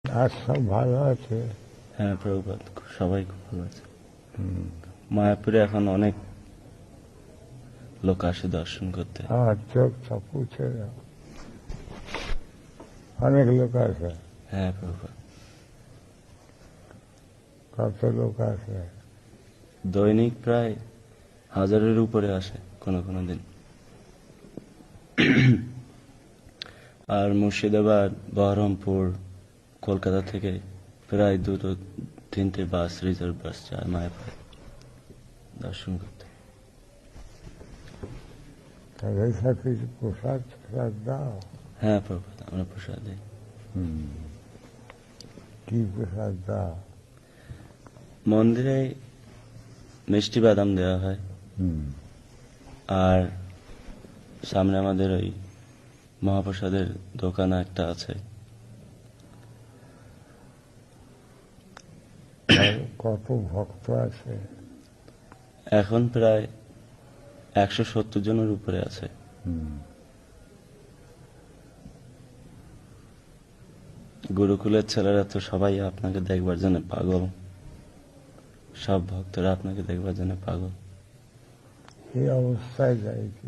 আর সব ভালো আছে? হ্যাঁ প্রভুপাত, সবাই খুব ভালো আছে। মায়াপুরে এখন অনেক লোক আসে দর্শন করতে। আমার চোখ সব পুছে যাও, অনেক লোক আছে। হ্যাঁ প্রভুপাত, কত লোক আছে? দৈনিক প্রায় 1000-এর উপরে আসে কোনো কোনো দিন। আর মুর্শিদাবাদ, বহরমপুর, কলকাতা থেকে প্রায় 2-3টে বাস, রিজার্ভ বাস যায় মায়াপুরে দর্শন করতে। তাদের সাথে কিছু প্রসাদ প্রসাদ দাও? হ্যাঁ প্রভুপাত, আমরা প্রসাদ দিই। কি প্রসাদ দাও? মন্দিরে মিষ্টি বাদাম দেওয়া হয়, আর সামনে আমাদের ওই মহাপ্রসাদের দোকান একটা আছে। আর কত ভক্ত আছে? এখন প্রায় 170 জনের উপরে আছে। গুরুকুলের ছেলেরা তো সবাই আপনাকে দেখবার জন্য পাগল, সব ভক্তরা আপনাকে দেখবার জন্য পাগল। এই অবস্থায় যাই কি